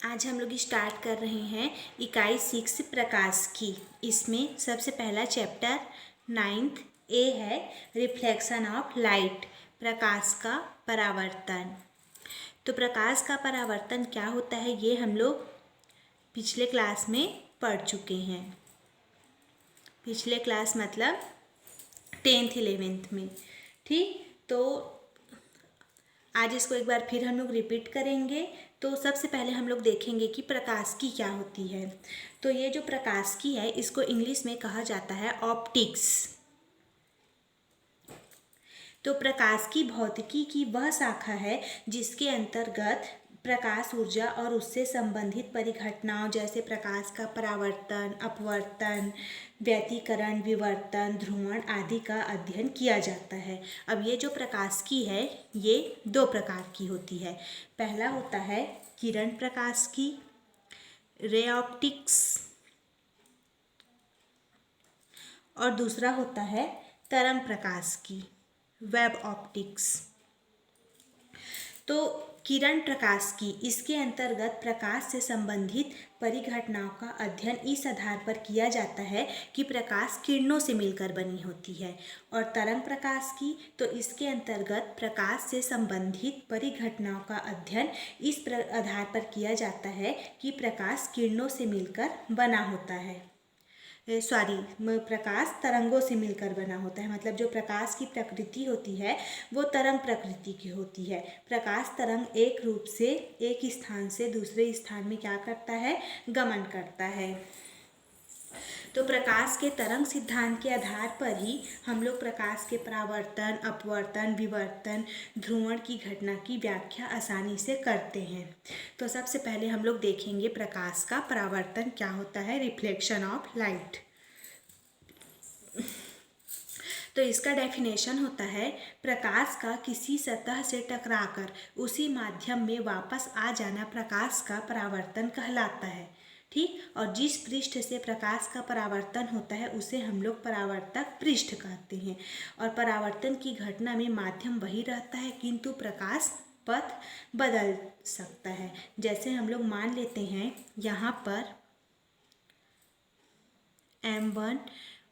आज हम लोग स्टार्ट कर रहे हैं इकाई 6 प्रकाश की। इसमें सबसे पहला चैप्टर 9th ए है, रिफ्लेक्शन ऑफ लाइट, प्रकाश का परावर्तन। तो प्रकाश का परावर्तन क्या होता है ये हम लोग पिछले क्लास में पढ़ चुके हैं। पिछले क्लास मतलब 10th 11th में। ठीक, तो आज इसको एक बार फिर हम लोग रिपीट करेंगे। तो सबसे पहले हम लोग देखेंगे कि प्रकाश की क्या होती है। तो ये जो प्रकाश की है इसको इंग्लिश में कहा जाता है ऑप्टिक्स। तो प्रकाश की भौतिकी की वह शाखा है जिसके अंतर्गत प्रकाश ऊर्जा और उससे संबंधित परिघटनाओं जैसे प्रकाश का परावर्तन, अपवर्तन, व्यतिकरण, विवर्तन, ध्रुवण आदि का अध्ययन किया जाता है। अब ये जो प्रकाश की है ये दो प्रकार की होती है। पहला होता है किरण प्रकाश की, रे ऑप्टिक्स, और दूसरा होता है तरंग प्रकाश की, वेब ऑप्टिक्स। तो किरण प्रकाश की, इसके अंतर्गत प्रकाश से संबंधित परिघटनाओं का अध्ययन इस आधार पर किया जाता है कि प्रकाश किरणों से मिलकर बनी होती है। और तरंग प्रकाश की, तो इसके अंतर्गत प्रकाश से संबंधित परिघटनाओं का अध्ययन इस आधार पर किया जाता है कि प्रकाश किरणों से मिलकर बना होता है। प्रकाश तरंगों से मिलकर बना होता है। मतलब जो प्रकाश की प्रकृति होती है वो तरंग प्रकृति की होती है। प्रकाश तरंग एक रूप से एक स्थान से दूसरे स्थान में क्या करता है, गमन करता है। तो प्रकाश के तरंग सिद्धांत के आधार पर ही हम लोग प्रकाश के परावर्तन, अपवर्तन, विवर्तन, ध्रुवण की घटना की व्याख्या आसानी से करते हैं। तो सबसे पहले हम लोग देखेंगे प्रकाश का परावर्तन क्या होता है, रिफ्लेक्शन ऑफ लाइट। तो इसका डेफिनेशन होता है प्रकाश का किसी सतह से टकराकर उसी माध्यम में वापस आ जाना प्रकाश का परावर्तन कहलाता है। ठीक, और जिस पृष्ठ से प्रकाश का परावर्तन होता है उसे हम लोग परावर्तक पृष्ठ कहते हैं। और परावर्तन की घटना में माध्यम वही रहता है किंतु प्रकाश पथ बदल सकता है। जैसे हम लोग मान लेते हैं यहाँ पर M1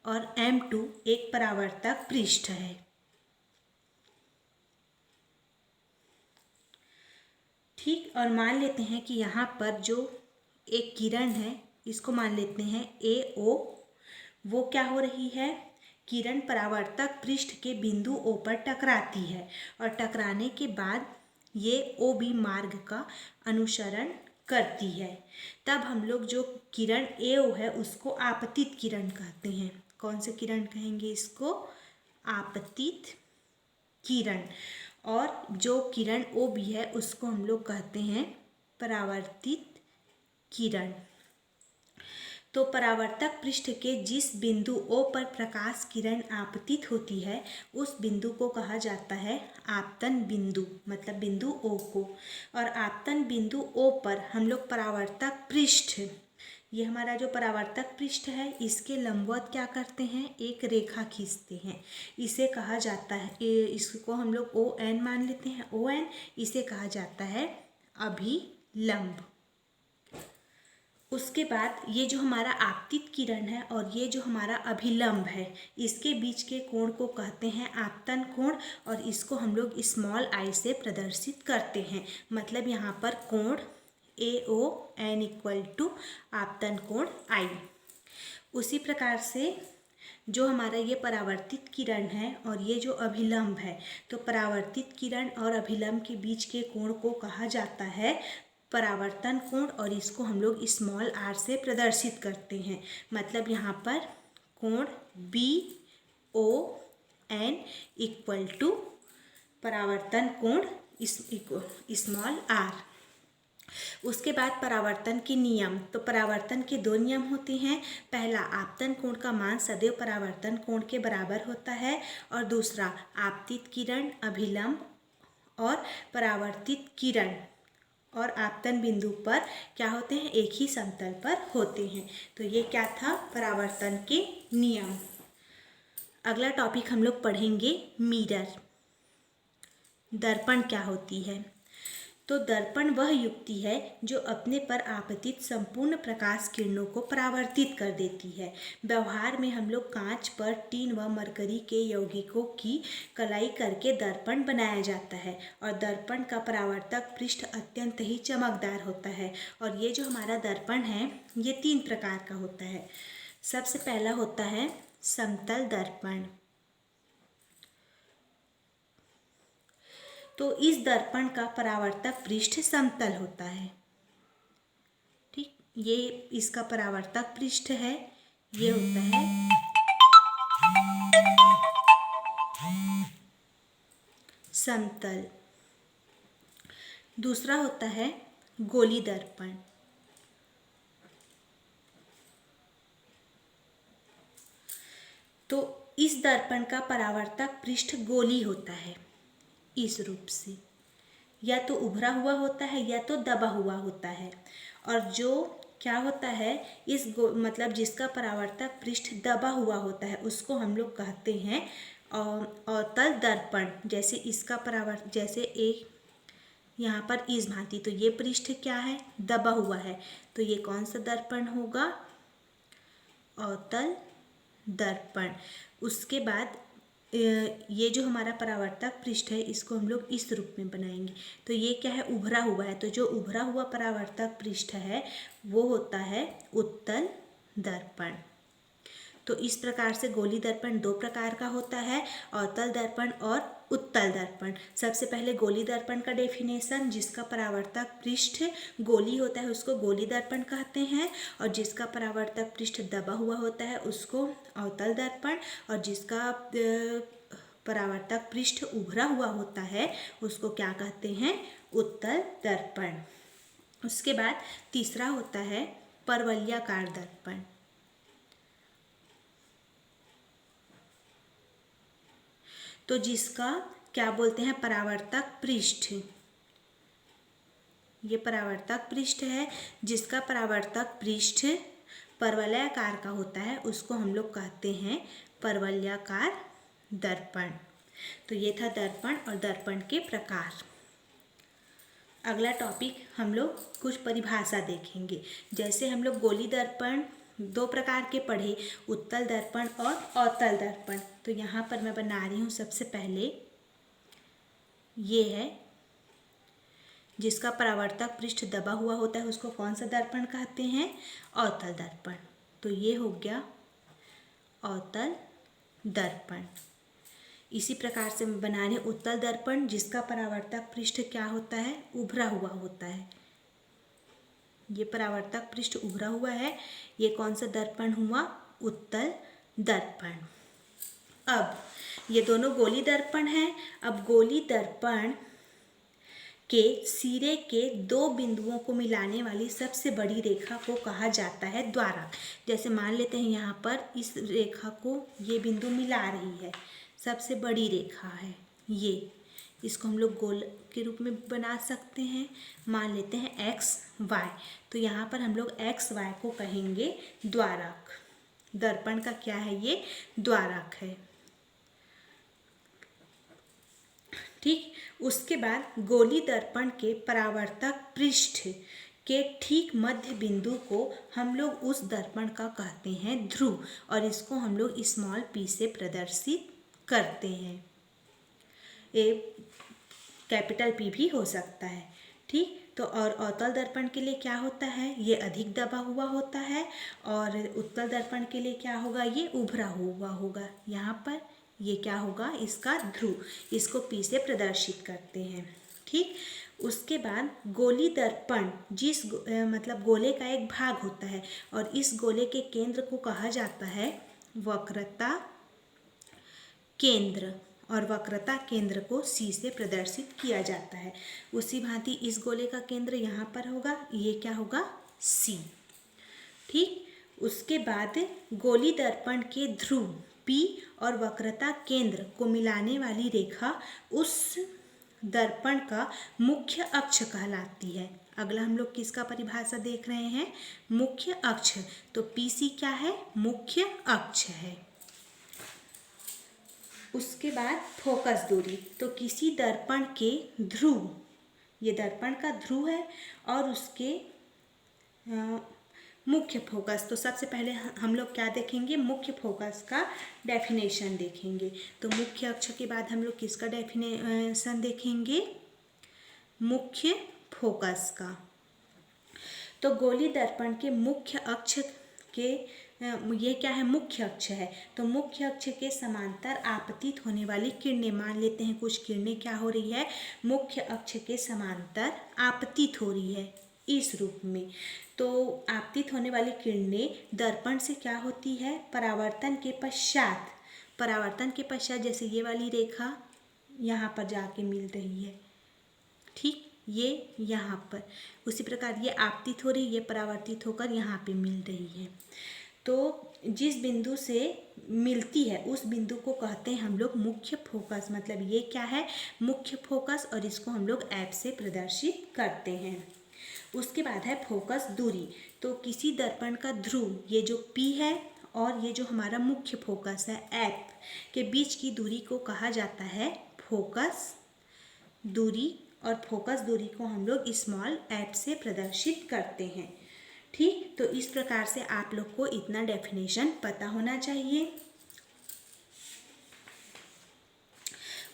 और M2 एक परावर्तक पृष्ठ है। ठीक, और मान लेते हैं कि यहाँ पर जो एक किरण है इसको मान लेते हैं AO। वो क्या हो रही है, किरण परावर्तक पृष्ठ के बिंदु O पर टकराती है और टकराने के बाद ये OB मार्ग का अनुसरण करती है। तब हम लोग जो किरण AO है उसको आपतित किरण कहते हैं। कौन से किरण कहेंगे इसको, आपतित किरण। और जो किरण OB है उसको हम लोग कहते हैं परावर्तित किरण। तो परावर्तक पृष्ठ के जिस बिंदु O पर प्रकाश किरण आपतित होती है उस बिंदु को कहा जाता है आपतन बिंदु, मतलब बिंदु O को। और आपतन बिंदु O पर हम लोग परावर्तक पृष्ठ, ये हमारा जो परावर्तक पृष्ठ है इसके लंबवत क्या करते हैं, एक रेखा खींचते हैं। इसे कहा जाता है, इसको हम लोग ON मान लेते हैं, ON इसे कहा जाता है अभिलंब। उसके बाद ये जो हमारा आपतित किरण है और ये जो हमारा अभिलंब है इसके बीच के कोण को कहते हैं आपतन कोण, और इसको हम लोग स्मॉल आई से प्रदर्शित करते हैं। मतलब यहाँ पर कोण AON इक्वल टू आपतन कोण I। उसी प्रकार से जो हमारा ये परावर्तित किरण है और ये जो अभिलंब है, तो परावर्तित किरण और अभिलंब के बीच के कोण को कहा जाता है परावर्तन कोण, और इसको हम लोग स्मॉल r से प्रदर्शित करते हैं। मतलब यहाँ पर कोण BON इक्वल टू परावर्तन कोण स्मॉल r। उसके बाद परावर्तन के नियम। तो परावर्तन के दो नियम होते हैं। पहला, आपतन कोण का मान सदैव परावर्तन कोण के बराबर होता है, और दूसरा आपतित किरण, अभिलंब और परावर्तित किरण और आपतन बिंदु पर क्या होते हैं, एक ही समतल पर होते हैं। तो ये क्या था, परावर्तन के नियम। अगला टॉपिक हम लोग पढ़ेंगे मिरर, दर्पण क्या होती है। तो दर्पण वह युक्ति है जो अपने पर आपतित संपूर्ण प्रकाश किरणों को परावर्तित कर देती है। व्यवहार में हम लोग कांच पर टीन व मरकरी के यौगिकों की कलाई करके दर्पण बनाया जाता है और दर्पण का परावर्तक पृष्ठ अत्यंत ही चमकदार होता है। और ये जो हमारा दर्पण है ये 3 प्रकार का होता है। सबसे पहला होता है समतल दर्पण। तो इस दर्पण का परावर्तक पृष्ठ समतल होता है। ठीक, ये इसका परावर्तक पृष्ठ है, ये होता है समतल। दूसरा होता है गोली दर्पण। तो इस दर्पण का परावर्तक पृष्ठ गोली होता है इस रूप से, या तो उभरा हुआ होता है या तो दबा हुआ होता है। और जो क्या होता है मतलब जिसका परावर्तक पृष्ठ दबा हुआ होता है उसको हम लोग कहते हैं अवतल दर्पण। जैसे इसका जैसे एक यहाँ पर इस भांति, तो ये पृष्ठ क्या है, दबा हुआ है, तो ये कौन सा दर्पण होगा, अवतल दर्पण। उसके बाद ये जो हमारा परावर्तक पृष्ठ है इसको हम लोग इस रूप में बनाएंगे। तो ये क्या है, उभरा हुआ है, तो जो उभरा हुआ परावर्तक पृष्ठ है वो होता है उत्तल दर्पण। तो इस प्रकार से गोली दर्पण 2 प्रकार का होता है, अवतल दर्पण और उत्तल दर्पण। सबसे पहले गोली दर्पण का डेफिनेशन, जिसका परावर्तक पृष्ठ गोली होता है उसको गोली दर्पण कहते हैं, और जिसका परावर्तक पृष्ठ दबा हुआ होता है उसको अवतल दर्पण, और जिसका परावर्तक पृष्ठ उभरा हुआ होता है उसको क्या कहते हैं, उत्तल दर्पण। उसके बाद तीसरा होता है परवलयाकार दर्पण। तो जिसका क्या बोलते हैं, परावर्तक पृष्ठ, ये परावर्तक पृष्ठ है, जिसका परावर्तक पृष्ठ परवलयाकार का होता है उसको हम लोग कहते हैं परवलयाकार दर्पण। तो ये था दर्पण और दर्पण के प्रकार। अगला टॉपिक हम लोग कुछ परिभाषा देखेंगे। जैसे हम लोग गोली दर्पण 2 प्रकार के पढ़े, उत्तल दर्पण और अवतल दर्पण। तो यहाँ पर मैं बना रही हूँ सबसे पहले, ये है जिसका परावर्तक पृष्ठ दबा हुआ होता है उसको कौन सा दर्पण कहते हैं, अवतल दर्पण। तो ये हो गया अवतल दर्पण। इसी प्रकार से मैं बना रही हूँ उत्तल दर्पण, जिसका परावर्तक पृष्ठ क्या होता है, उभरा हुआ होता है। ये परावर्तक पृष्ठ उभरा हुआ है, ये कौन सा दर्पण हुआ, उत्तल दर्पण। अब ये दोनों गोली दर्पण हैं। अब गोली दर्पण के सिरे के 2 बिंदुओं को मिलाने वाली सबसे बड़ी रेखा को कहा जाता है द्वारक। जैसे मान लेते हैं यहाँ पर इस रेखा को ये बिंदु मिला रही है, सबसे बड़ी रेखा है ये, इसको हम लोग गोल के रूप में बना सकते हैं। मान लेते हैं एक्स वाई, तो यहाँ पर हम लोग एक्स वाई को कहेंगे द्वारक। दर्पण का क्या है, ये द्वारक है। ठीक, उसके बाद गोली दर्पण के परावर्तक पृष्ठ के ठीक मध्य बिंदु को हम लोग उस दर्पण का कहते हैं ध्रुव, और इसको हम लोग स्मॉल p से प्रदर्शित करते हैं। कैपिटल P भी हो सकता है। ठीक, तो और अवतल दर्पण के लिए क्या होता है, ये अधिक दबा हुआ होता है, और उत्तल दर्पण के लिए क्या होगा, ये उभरा हुआ होगा। यहाँ पर ये क्या होगा, इसका ध्रुव, इसको P से प्रदर्शित करते हैं। ठीक, उसके बाद गोली दर्पण मतलब गोले का एक भाग होता है, और इस गोले के केंद्र को कहा जाता है वक्रता केंद्र, और वक्रता केंद्र को C से प्रदर्शित किया जाता है। उसी भांति इस गोले का केंद्र यहाँ पर होगा, ये क्या होगा, C। ठीक, उसके बाद गोली दर्पण के ध्रुव P और वक्रता केंद्र को मिलाने वाली रेखा उस दर्पण का मुख्य अक्ष कहलाती है। अगला हम लोग किसका परिभाषा देख रहे हैं, मुख्य अक्ष। तो PC क्या है, मुख्य अक्ष है। उसके बाद फोकस दूरी, तो किसी दर्पण के ध्रुव ये दर्पण का ध्रुव है और उसके मुख्य फोकस। तो सबसे पहले हम लोग क्या देखेंगे, मुख्य फोकस का डेफिनेशन देखेंगे। तो मुख्य अक्ष के बाद हम लोग किसका डेफिनेशन देखेंगे, मुख्य फोकस का। तो गोली दर्पण के मुख्य अक्ष के ये क्या है, मुख्य अक्ष है। तो मुख्य अक्ष के समांतर आपतित होने वाली किरणें, मान लेते हैं कुछ किरणें क्या हो रही है, मुख्य अक्ष के समांतर आपतित हो रही है इस रूप में। तो आपतित होने वाली किरणें दर्पण से क्या होती है, परावर्तन के पश्चात, परावर्तन के पश्चात जैसे ये वाली रेखा यहाँ पर जाके मिल रही है, ठीक, ये यहाँ पर, उसी प्रकार ये आपतित हो रही है, ये परावर्तित होकर यहाँ पे मिल रही है। तो जिस बिंदु से मिलती है उस बिंदु को कहते हैं हम लोग मुख्य फोकस। मतलब ये क्या है, मुख्य फोकस, और इसको हम लोग एफ से प्रदर्शित करते हैं। उसके बाद है फोकस दूरी। तो किसी दर्पण का ध्रुव, ये जो P है और ये जो हमारा मुख्य फोकस है एफ के बीच की दूरी को कहा जाता है फोकस दूरी, और फोकस दूरी को हम लोग स्मॉल एफ से प्रदर्शित करते हैं, ठीक। तो इस प्रकार से आप लोग को इतना डेफिनेशन पता होना चाहिए।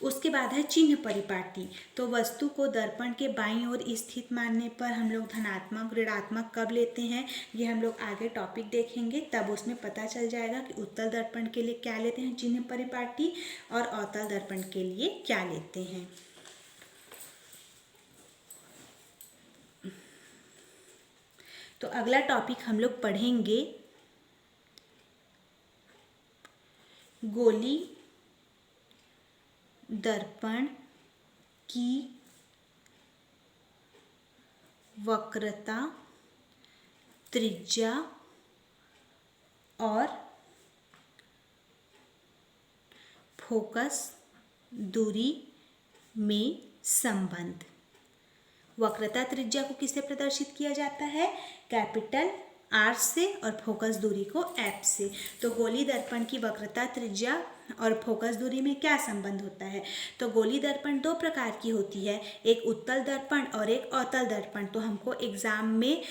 उसके बाद है चिन्ह परिपाटी। तो वस्तु को दर्पण के बाईं ओर स्थित मानने पर हम लोग धनात्मक ऋणात्मक कब लेते हैं, ये हम लोग आगे टॉपिक देखेंगे, तब उसमें पता चल जाएगा कि उत्तल दर्पण के लिए क्या लेते हैं चिन्ह परिपाटी, और अवतल दर्पण के लिए क्या लेते हैं। तो अगला टॉपिक हम लोग पढ़ेंगे गोली दर्पण की वक्रता, त्रिज्या और फोकस दूरी में संबंध। वक्रता त्रिज्या को किससे प्रदर्शित किया जाता है, कैपिटल आर से, और फोकस दूरी को एफ से। तो गोली दर्पण की वक्रता त्रिज्या और फोकस दूरी में क्या संबंध होता है। तो गोली दर्पण दो प्रकार की होती है, एक उत्तल दर्पण और एक अवतल दर्पण। तो हमको एग्जाम में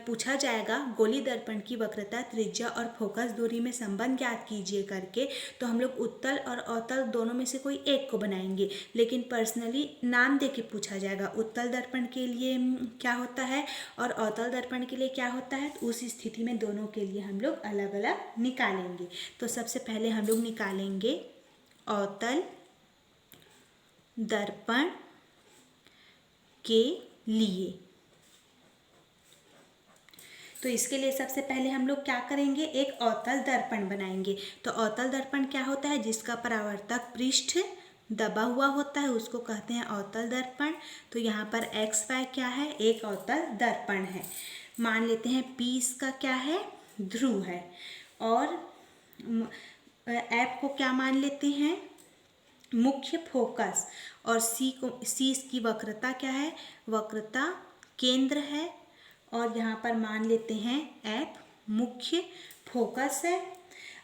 पूछा जाएगा गोली दर्पण की वक्रता त्रिज्या और फोकस दूरी में संबंध ज्ञात कीजिए करके, तो हम लोग उत्तल और अवतल दोनों में से कोई एक को बनाएंगे, लेकिन पर्सनली नाम दे के पूछा जाएगा उत्तल दर्पण के लिए क्या होता है और अवतल दर्पण के लिए क्या होता है। तो उस स्थिति में दोनों के लिए हम लोग अलग अलग निकालेंगे। तो सबसे पहले हम लोग निकालेंगे अवतल दर्पण के लिए। तो इसके लिए सबसे पहले हम लोग क्या करेंगे, एक अवतल दर्पण बनाएंगे। तो अवतल दर्पण क्या होता है, जिसका परावर्तक पृष्ठ दबा हुआ होता है उसको कहते हैं अवतल दर्पण। तो यहाँ पर एक्स वाई क्या है, एक अवतल दर्पण है। मान लेते हैं P इसका क्या है, ध्रुव है, और F को क्या मान लेते हैं, मुख्य फोकस, और C इसकी वक्रता क्या है, वक्रता केंद्र है, और यहाँ पर मान लेते हैं F मुख्य फोकस है।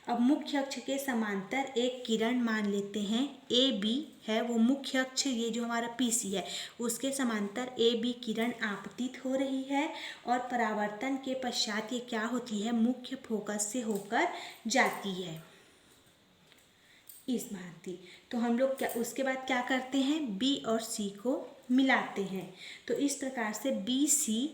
अब मुख्य अक्ष के समांतर एक किरण मान लेते हैं AB है, वो मुख्य अक्ष, ये जो हमारा PC है उसके समांतर AB किरण आपतित हो रही है, और परावर्तन के पश्चात ये क्या होती है, मुख्य फोकस से होकर जाती है इस भांति। तो हम लोग क्या उसके बाद क्या करते हैं, B और C को मिलाते हैं। तो इस प्रकार से BC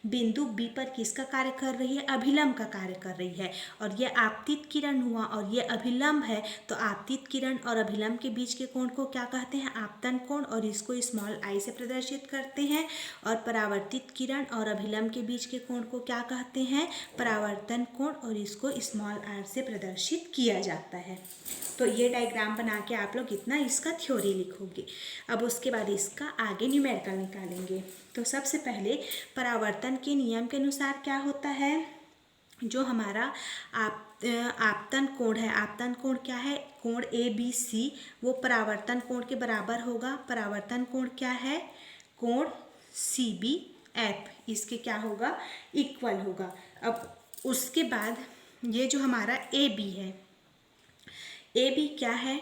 बिंदु B पर किसका कार्य कर रही है, अभिलंब का कार्य कर रही है, और यह आपतित किरण हुआ और यह अभिलंब है। तो आपतित किरण और अभिलंब के बीच के कोण को क्या कहते हैं, आपतन कोण, और इसको स्मॉल आई से प्रदर्शित करते हैं। और परावर्तित किरण और अभिलंब के बीच के कोण को क्या कहते हैं, परावर्तन कोण, और इसको स्मॉल आर से प्रदर्शित किया जाता है। तो ये डायग्राम बना के आप लोग इतना इसका थ्योरी लिखोगे। अब उसके बाद इसका आगे न्यूमेरिकल निकालेंगे। तो सबसे पहले परावर्तन के नियम के अनुसार क्या होता है, जो हमारा आपतन कोण है, आपतन कोण क्या है, कोण ABC वो परावर्तन कोण के बराबर होगा। परावर्तन कोण क्या है, कोण CBF, इसके क्या होगा, इक्वल होगा। अब उसके बाद ये जो हमारा AB है, AB क्या है,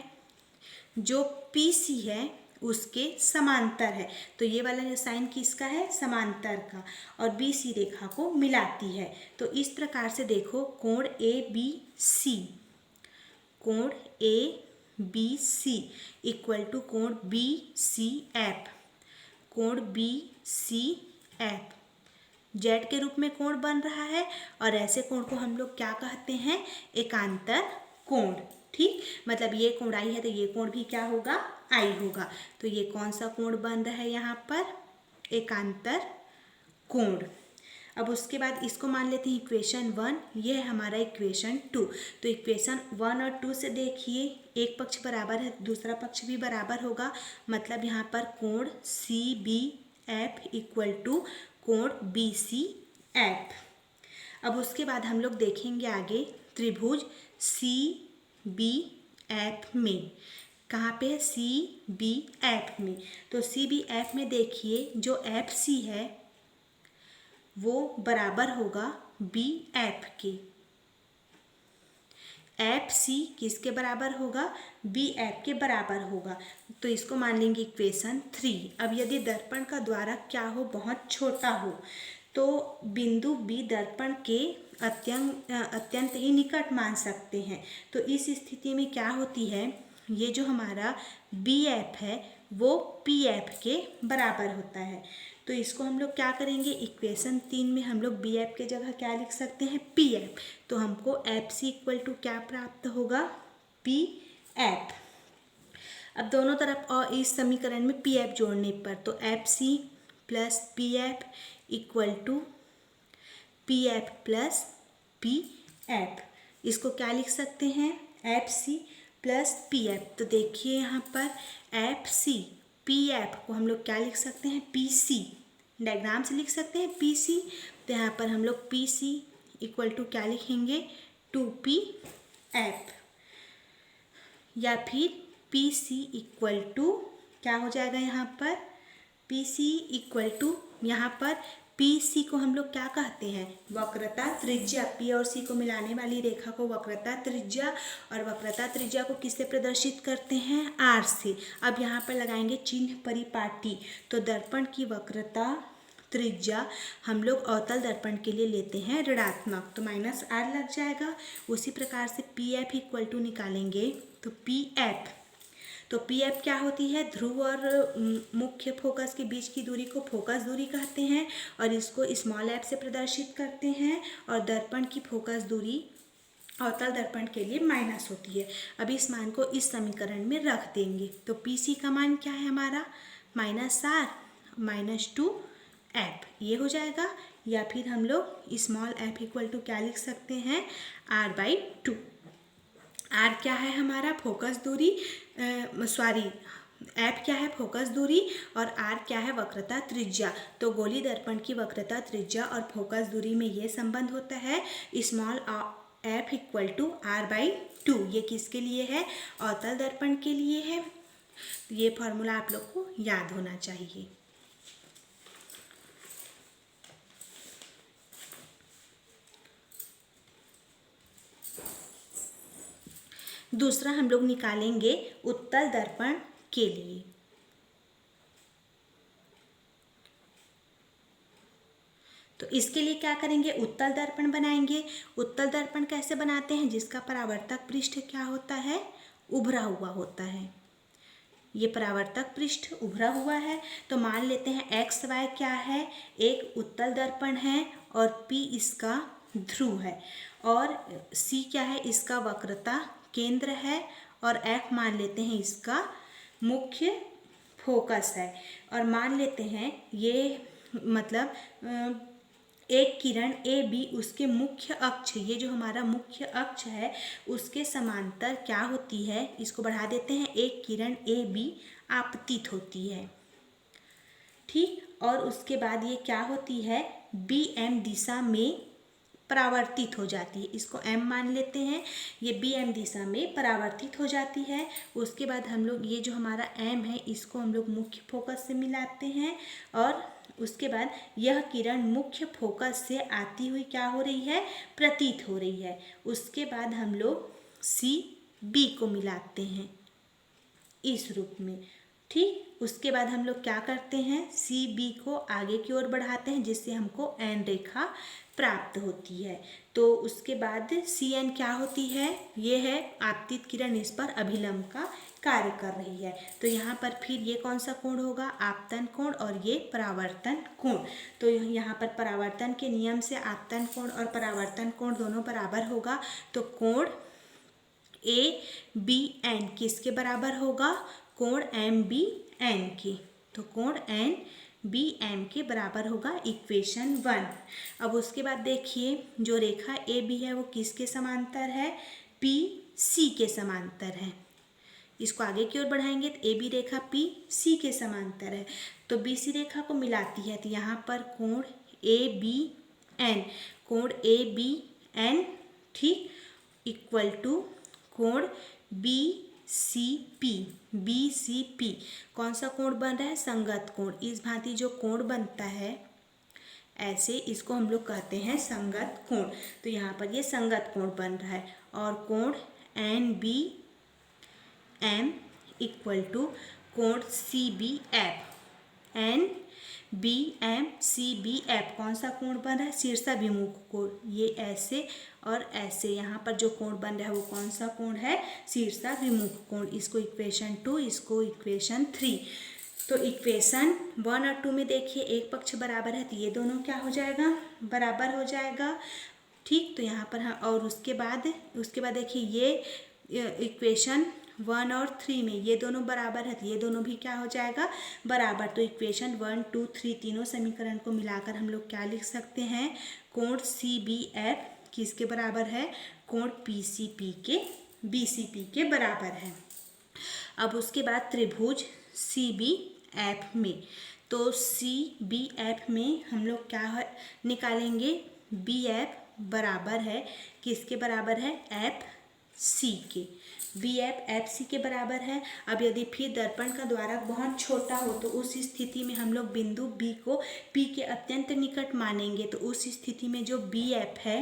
जो PC है उसके समांतर है। तो ये वाला जो साइन किसका है, समांतर का, और बी सी रेखा को मिलाती है। तो इस प्रकार से देखो कोण ए बी सी, कोण A B C equal to कोण बी सी एफ, कोण बी सी एफ जेड के रूप में कोण बन रहा है, और ऐसे कोण को हम लोग क्या कहते हैं, एकांतर कोण। ठीक, मतलब ये कोण आई है तो ये कोण भी क्या होगा, आई होगा। तो ये कौन सा कोण बन रहा है यहाँ पर, एकांतर कोण। अब उसके बाद इसको मान लेते हैं इक्वेशन 1, ये है हमारा इक्वेशन 2। तो इक्वेशन 1 और 2 से देखिए, एक पक्ष बराबर है दूसरा पक्ष भी बराबर होगा, मतलब यहाँ पर कोण C B F equal to कोण बी सी एफ। अब उसके बाद हम लोग देखेंगे आगे त्रिभुज सी बी एफ में, कहाँ पे है, सी बी एफ में। तो सी बी एफ में देखिए जो एफ सी है वो बराबर होगा बी एफ के। एफ सी किसके बराबर होगा, बी एफ के बराबर होगा। तो इसको मान लेंगे इक्वेशन 3। अब यदि दर्पण का द्वारक क्या हो, बहुत छोटा हो, तो बिंदु बी दर्पण के अत्यंत ही निकट मान सकते हैं। तो इस स्थिति में क्या होती है, ये जो हमारा बी एफ है वो पी एफ के बराबर होता है। तो इसको हम लोग क्या करेंगे, इक्वेशन 3 में हम लोग बी एफ के जगह क्या लिख सकते हैं, पी एफ। तो हमको एफ सी इक्वल टू क्या प्राप्त होगा, पी एफ। अब दोनों तरफ और इस समीकरण में पी एफ जोड़ने पर, तो F C plus P F equal to P F plus P F. इसको क्या लिख सकते हैं, F C plus P F. तो देखिए यहाँ पर एफ सी पी एफ को हम लोग क्या लिख सकते हैं, पी सी, डायग्राम से लिख सकते हैं पी सी। तो यहाँ पर हम लोग पी सी इक्वल टू क्या लिखेंगे, 2p एफ, या फिर पी सी इक्वल टू क्या हो जाएगा यहाँ पर, पी सी इक्वल टू, यहाँ पर पी सी को हम लोग क्या कहते हैं, वक्रता त्रिज्या। पी और सी को मिलाने वाली रेखा को वक्रता त्रिज्या, और वक्रता त्रिज्या को किससे प्रदर्शित करते हैं, आर से। अब यहाँ पर लगाएंगे चिन्ह परिपाटी। तो दर्पण की वक्रता त्रिज्या हम लोग अवतल दर्पण के लिए लेते हैं ऋणात्मक, तो माइनस आर लग जाएगा। उसी प्रकार से पी एफ इक्वल टू निकालेंगे, तो पी एफ, तो पी एफ क्या होती है, ध्रुव और मुख्य फोकस के बीच की दूरी को फोकस दूरी कहते हैं, और इसको स्मॉल एफ से प्रदर्शित करते हैं। और दर्पण की फोकस दूरी अवतल दर्पण के लिए माइनस होती है। अब इस मान को इस समीकरण में रख देंगे। तो पी सी का मान क्या है हमारा, माइनस आर माइनस 2 एफ, ये हो जाएगा। या फिर हम लोग स्मॉल एफ इक्वल टू क्या लिख सकते हैं, आर बाई 2। आर क्या है हमारा, फोकस दूरी, सॉरी एफ क्या है, फोकस दूरी, और आर क्या है, वक्रता त्रिज्या। तो गोली दर्पण की वक्रता त्रिज्या और फोकस दूरी में ये संबंध होता है, small F equal to R by 2। ये किसके लिए है, अवतल दर्पण के लिए है। ये फॉर्मूला आप लोग को याद होना चाहिए। दूसरा हम लोग निकालेंगे उत्तल दर्पण के लिए। तो इसके लिए क्या करेंगे, उत्तल दर्पण बनाएंगे। उत्तल दर्पण कैसे बनाते हैं, जिसका परावर्तक पृष्ठ क्या होता है, उभरा हुआ होता है। ये परावर्तक पृष्ठ उभरा हुआ है। तो मान लेते हैं एक्स वाई क्या है, एक उत्तल दर्पण है, और पी इसका ध्रुव है, और सी क्या है, इसका वक्रता केंद्र है, और एफ मान लेते हैं इसका मुख्य फोकस है। और मान लेते हैं ये मतलब एक किरण ए बी उसके मुख्य अक्ष, ये जो हमारा मुख्य अक्ष है उसके समांतर क्या होती है, इसको बढ़ा देते हैं, एक किरण ए बी आपतित होती है। ठीक, और उसके बाद ये क्या होती है, बी एम दिशा में परावर्तित हो जाती है। इसको m मान लेते हैं, ये बी एम दिशा में परावर्तित हो जाती है। उसके बाद हम लोग ये जो हमारा m है इसको हम लोग मुख्य फोकस से मिलाते हैं, और उसके बाद यह किरण मुख्य फोकस से आती हुई क्या हो रही है, प्रतीत हो रही है। उसके बाद हम लोग सी बी को मिलाते हैं इस रूप में। ठीक, उसके बाद हम लोग क्या करते हैं, सी बी को आगे की ओर बढ़ाते हैं जिससे हमको एन रेखा प्राप्त होती है। तो उसके बाद सी एन क्या होती है, ये है आपतित किरण इस पर अभिलंब का कार्य कर रही है। तो यहाँ पर फिर ये कौन सा कोण होगा, आपतन कोण, और ये परावर्तन कोण। तो यहाँ पर परावर्तन के नियम से आपतन कोण और परावर्तन कोण दोनों बराबर होगा। तो कोण ए बी एन किसके बराबर होगा, कोण एम बी एन के। तो कोण एन बी एम के बराबर होगा, इक्वेशन 1। अब उसके बाद देखिए जो रेखा ए बी है वो किसके समांतर है, पी सी के समांतर है। इसको आगे की ओर बढ़ाएंगे तो A B Rekha P C के समांतर है, तो बी सी रेखा को मिलाती है। तो यहाँ पर कोण ए बी एन, कोण ए बी एन, ठीक, इक्वल टू कोण B C P, B C P कौन सा कोण बन रहा है, संगत कोण। इस भांति जो कोण बनता है ऐसे, इसको हम लोग कहते हैं संगत कोण। तो यहाँ पर ये संगत कोण बन रहा है। और कोण N B M equal to कोण C B F, N B M C B F कौन सा कोण बन रहा है, शीर्षाभिमुख कोण। ये ऐसे और ऐसे, यहाँ पर जो कोण बन रहा है वो कौन सा कोण है, शीर्षाभिमुख कोण। इसको इक्वेशन 2, इसको इक्वेशन 3। तो इक्वेशन 1 और 2 में देखिए एक पक्ष बराबर है तो ये दोनों क्या हो जाएगा, बराबर हो जाएगा, ठीक। तो यहाँ पर हाँ, और उसके बाद देखिए ये इक्वेशन 1 और 3 में ये दोनों बराबर है तो ये दोनों भी क्या हो जाएगा, बराबर। तो इक्वेशन 1, 2, 3 तीनों समीकरण को मिलाकर हम लोग क्या लिख सकते हैं, कोण सी बी एफ किसके बराबर है, कोण पी सी पी के, बी सी पी के बराबर है। अब उसके बाद त्रिभुज सी बी एफ में, तो सी बी एफ में हम लोग क्या निकालेंगे, बी एफ बराबर है किसके बराबर है, एफ सी के। बी एफ सी के बराबर है। अब यदि फिर दर्पण का द्वारक बहुत छोटा हो तो उस स्थिति में हम लोग बिंदु बी को पी के अत्यंत निकट मानेंगे। तो उस स्थिति में जो बी एफ है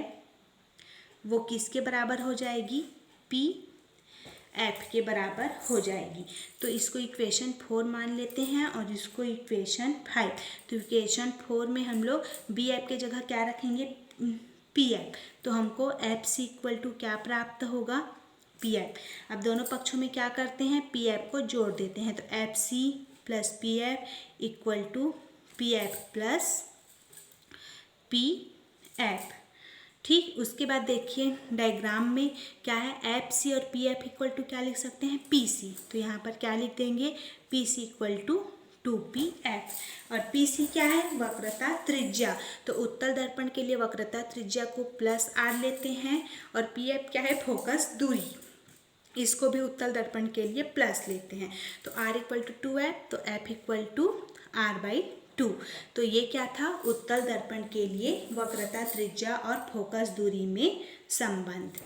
वो किसके बराबर हो जाएगी, पी एफ के बराबर हो जाएगी। तो इसको इक्वेशन 4 मान लेते हैं और इसको इक्वेशन 5। तो इक्वेशन 4 में हम लोग बी एफ के जगह क्या रखेंगे, पी एफ। तो हमको एफ सी इक्वल टू क्या प्राप्त होगा, पी एफ। अब दोनों पक्षों में क्या करते हैं, पी एफ को जोड़ देते हैं। तो F C plus P F equal to P F plus P F, ठीक। उसके बाद देखिए डायग्राम में क्या है, एफ सी और पी एफ इक्वल टू क्या लिख सकते हैं, पी सी। तो यहाँ पर क्या लिख देंगे, P C equal to 2pf। और pc क्या है, वक्रता त्रिज्या। तो उत्तल दर्पण के लिए वक्रता त्रिज्या को प्लस r लेते हैं। और pf क्या है, फोकस दूरी, इसको भी उत्तल दर्पण के लिए प्लस लेते हैं। तो r इक्वल टू 2f, तो f इक्वल टू r/2। तो ये क्या था, उत्तल दर्पण के लिए वक्रता त्रिज्या और फोकस दूरी में संबंध।